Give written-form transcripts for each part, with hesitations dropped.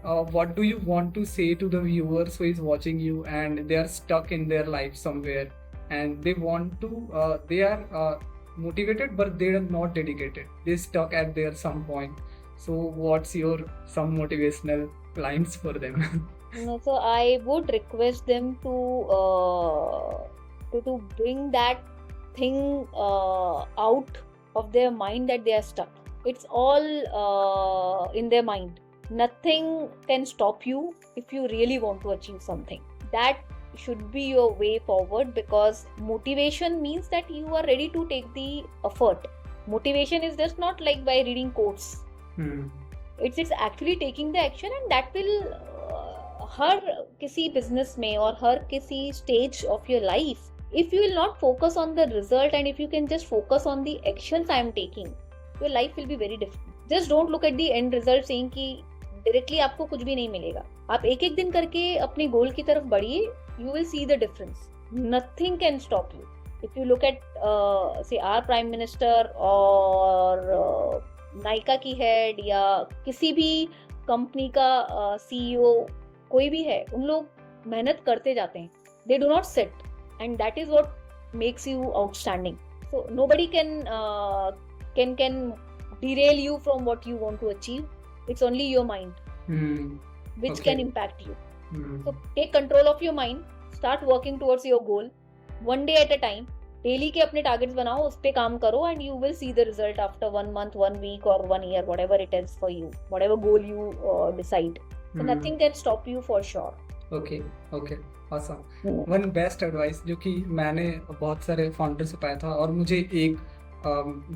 what do you want to say to the viewers who is watching you and they are stuck in their life somewhere and they want to they are motivated but they are not dedicated, they stuck at their some point, so what's your some motivational lines for them? No, so I would request them to bring that thing out of their mind that they are stuck. It's all in their mind. Nothing can stop you if you really want to achieve something. That should be your way forward, because motivation means that you are ready to take the effort. Motivation is just not like by reading quotes. It's actually taking the action, and that will हर किसी business में और हर किसी stage of your life, if you will not focus on the result and if you can just focus on the actions I am taking, your life will be very different. Just don't look at the end result saying कि directly आपको कुछ भी नहीं मिलेगा. आप एक एक दिन करके अपने गोल की तरफ बढ़िए, you will see the difference. Nothing can stop you. If you look at say our prime minister और नाइका की हेड या किसी भी कंपनी का CEO, कोई भी है, उन लोग मेहनत करते जाते हैं. They do not sit, and that is what makes you outstanding. So nobody can derail you from what you want to achieve. It's only your mind which can impact you. So take control of your mind. Start working towards your goal. One day at a time. Daily के अपने targets बनाओ, उस पे काम करो, and you will see the result after 1 month, 1 week or 1 year, whatever it is for you, whatever goal you decide. So nothing can stop you for sure. Okay, awesome. One best advice जो कि मैंने बहुत सारे founder से पाया था, और मुझे एक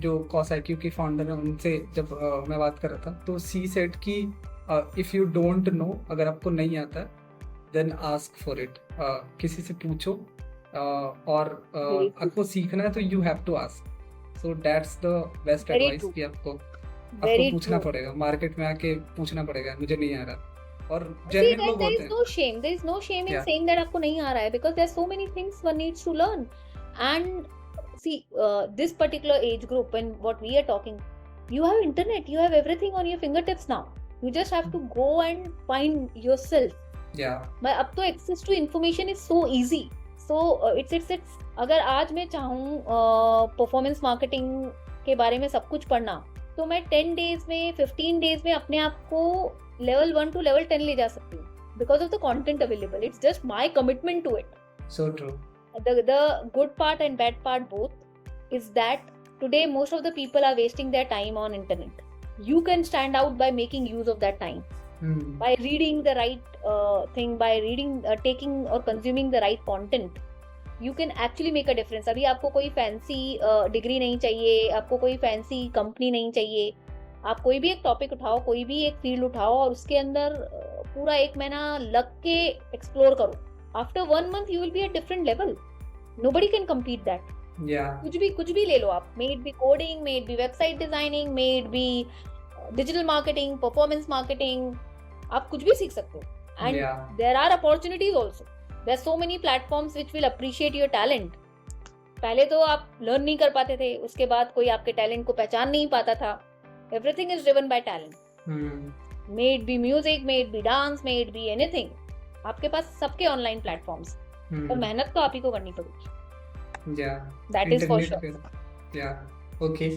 जो कॉसआईक्यू के फाउंडर है उनसे जब मैं बात कर रहा था, तो सी सेड कि इफ यू डोंट नो, अगर आपको नहीं आता देन आस्क फॉर इट. किसी से पूछो, और आपको सीखना है तो you have to ask. So that's the best advice कि आपको पूछना पड़ेगा, मार्केट में आके पूछना पड़ेगा, मुझे नहीं आ रहा. और जेन्युइन लोग होते हैं. there is no shame in saying that आपको नहीं आ रहा है, because there are so many things one needs to learn. And see, this particular age group and what we are talking, you have internet, you have everything on your fingertips now. You just have to go and find yourself. But अब तो access to information is so easy. So it's अगर आज मैं चाहूँ performance marketing के बारे में सब कुछ पढ़ना, तो मैं 10 days में 15 days में अपने आप को level 1 to level 10 ले जा सकती हूँ, because of the content available. It's just my commitment to it. So true. The good part and bad part both is that today most of the people are wasting their time on internet. You can stand out by making use of that time. By reading the right thing, by reading, taking or consuming the right content, you can actually make a difference. अभी आपको कोई fancy degree नहीं चाहिए, आपको कोई fancy company नहीं चाहिए. आप कोई भी एक टॉपिक उठाओ, कोई भी एक फील्ड उठाओ, और उसके अंदर पूरा 1 महीना लग के एक्सप्लोर करो. After 1 month you will be at different level. Nobody can compete that. कुछ भी ले लो आप. May it be coding, may it be website designing, may it be digital marketing, performance marketing, आप कुछ भी सीख सकते हो. And there are opportunities also. There are so many platforms which will appreciate your talent. पहले तो आप learn नहीं कर पाते थे, उसके बाद कोई आपके टैलेंट को पहचान नहीं पाता था. Everything is driven by talent. May it be music, may it be dance, may it be anything. आपके पास सबके ऑनलाइन प्लेटफॉर्म्स, पर मेहनत तो आप ही को करनी पड़ेगी. Yeah. That is for sure. Yeah. Okay.